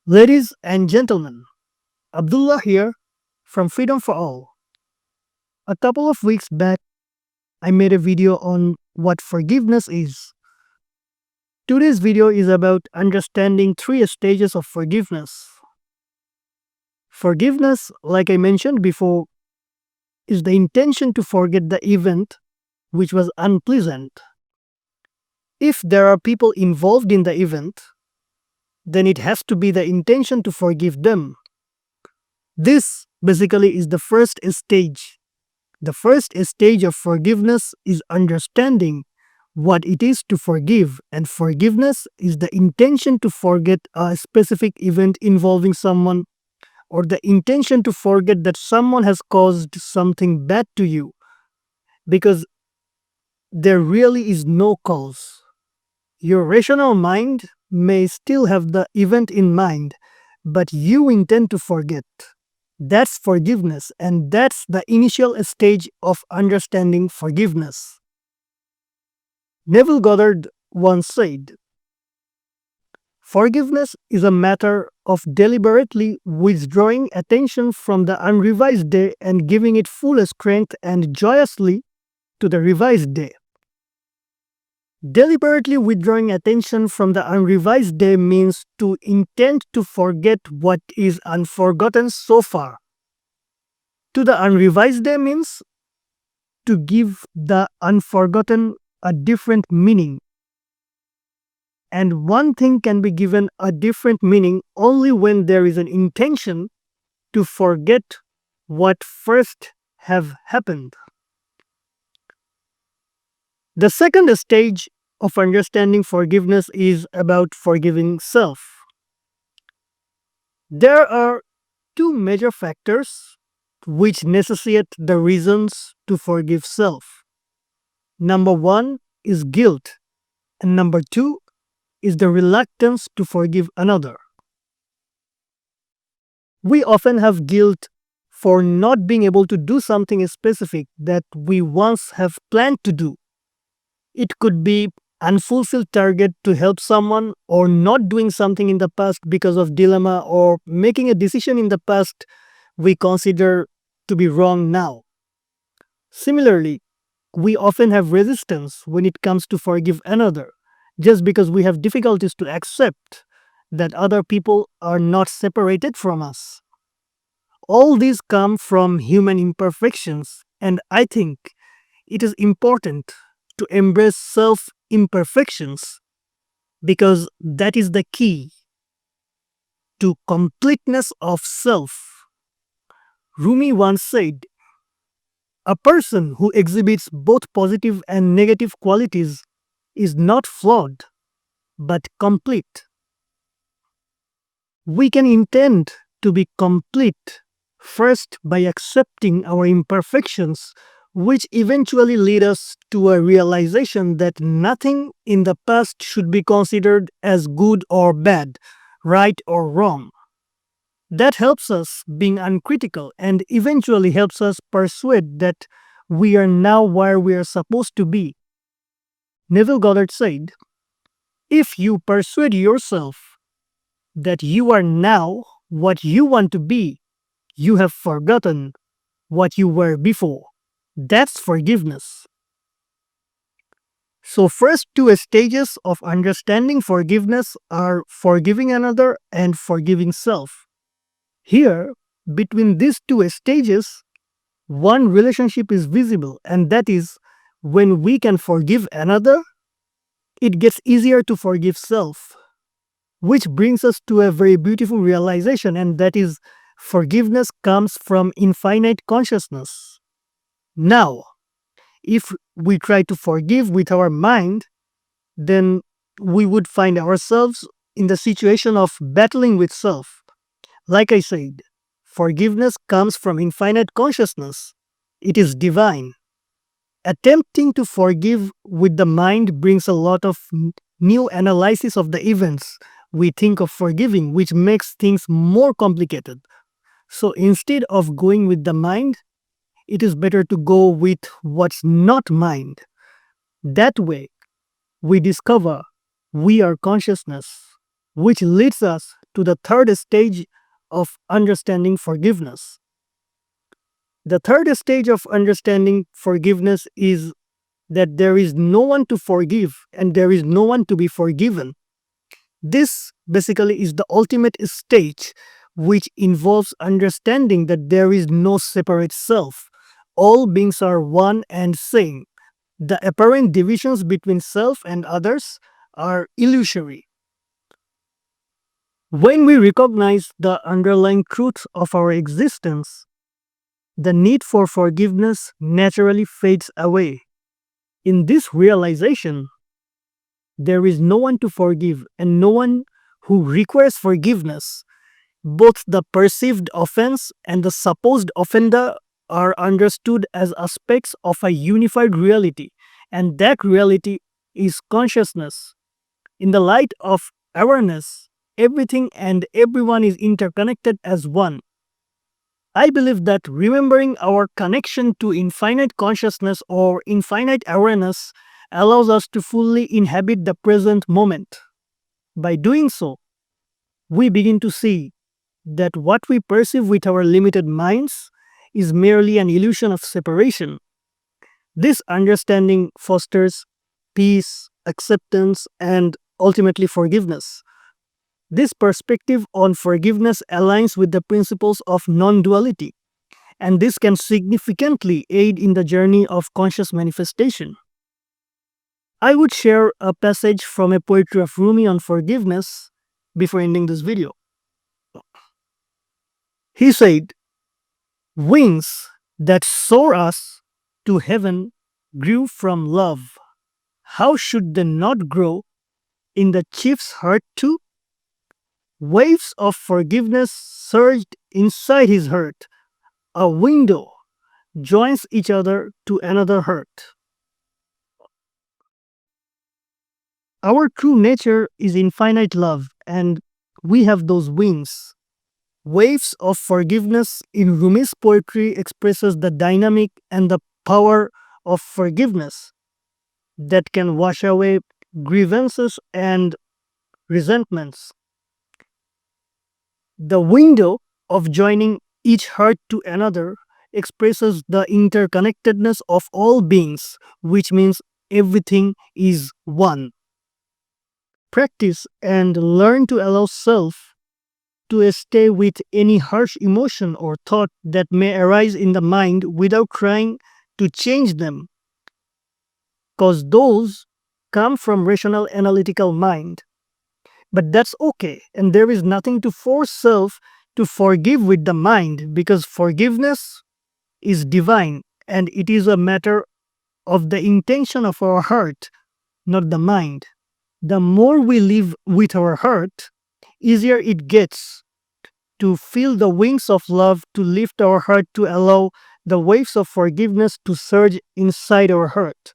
Ladies and gentlemen, Abdullah here from Freedom for All. A couple of weeks back, I made a video on what forgiveness is. Today's video is about understanding three stages of forgiveness. Forgiveness, like I mentioned before, is the intention to forget the event which was unpleasant. If there are people involved in the event, then it has to be the intention to forgive them. This basically is the first stage. The first stage of forgiveness is understanding what it is to forgive, and forgiveness is the intention to forget a specific event involving someone, or the intention to forget that someone has caused something bad to you, because there really is no cause. Your rational mind may still have the event in mind, but you intend to forget. That's forgiveness, and that's the initial stage of understanding forgiveness. Neville Goddard once said, "Forgiveness is a matter of deliberately withdrawing attention from the unrevised day and giving it full strength and joyously to the revised day." Deliberately withdrawing attention from the unrevised day means to intend to forget what is unforgotten so far. To the unrevised day means to give the unforgotten a different meaning. And one thing can be given a different meaning only when there is an intention to forget what first have happened. The second stage of understanding forgiveness is about forgiving self. There are two major factors which necessitate the reasons to forgive self. Number one is guilt, and number two is the reluctance to forgive another. We often have guilt for not being able to do something specific that we once have planned to do. It could be unfulfilled target to help someone, or not doing something in the past because of dilemma, or making a decision in the past we consider to be wrong now. Similarly, we often have resistance when it comes to forgive another, just because we have difficulties to accept that other people are not separated from us. All these come from human imperfections, and I think it is important to embrace self imperfections, because that is the key to completeness of self. Rumi once said, "A person who exhibits both positive and negative qualities is not flawed, but complete." We can intend to be complete first by accepting our imperfections, which eventually lead us to a realization that nothing in the past should be considered as good or bad, right or wrong. That helps us being uncritical, and eventually helps us persuade that we are now where we are supposed to be. Neville Goddard said, "If you persuade yourself that you are now what you want to be, you have forgotten what you were before." That's forgiveness. So, first two stages of understanding forgiveness are forgiving another and forgiving self. Here, between these two stages, one relationship is visible, and that is when we can forgive another, it gets easier to forgive self. Which brings us to a very beautiful realization, and that is forgiveness comes from infinite consciousness. Now, if we try to forgive with our mind, then we would find ourselves in the situation of battling with self. Like I said, forgiveness comes from infinite consciousness. It is divine. Attempting to forgive with the mind brings a lot of new analysis of the events we think of forgiving, which makes things more complicated. So instead of going with the mind, it is better to go with what's not mind. That way, we discover we are consciousness, which leads us to the third stage of understanding forgiveness. The third stage of understanding forgiveness is that there is no one to forgive and there is no one to be forgiven. This basically is the ultimate stage, which involves understanding that there is no separate self. All beings are one and same. The apparent divisions between self and others are illusory. When we recognize the underlying truth of our existence, the need for forgiveness naturally fades away. In this realization, there is no one to forgive and no one who requires forgiveness. Both the perceived offense and the supposed offender are understood as aspects of a unified reality, and that reality is consciousness. In the light of awareness, everything and everyone is interconnected as one. I believe that remembering our connection to infinite consciousness or infinite awareness allows us to fully inhabit the present moment. By doing so, we begin to see that what we perceive with our limited minds is merely an illusion of separation. This understanding fosters peace, acceptance, and ultimately forgiveness. This perspective on forgiveness aligns with the principles of non duality, and this can significantly aid in the journey of conscious manifestation. I would share a passage from a poetry of Rumi on forgiveness before ending this video. He said, "Wings that soar us to heaven grew from love. How should they not grow in the chief's heart too? Waves of forgiveness surged inside his heart. A window joins each other to another heart." Our true nature is infinite love, and we have those wings. Waves of forgiveness in Rumi's poetry expresses the dynamic and the power of forgiveness that can wash away grievances and resentments. The window of joining each heart to another expresses the interconnectedness of all beings, which means everything is one. Practice and learn to allow self to stay with any harsh emotion or thought that may arise in the mind without trying to change them, because those come from rational analytical mind. But that's okay, and there is nothing to force self to forgive with the mind, because forgiveness is divine and it is a matter of the intention of our heart, not the mind. The more we live with our heart, easier it gets to feel the wings of love to lift our heart, to allow the waves of forgiveness to surge inside our heart.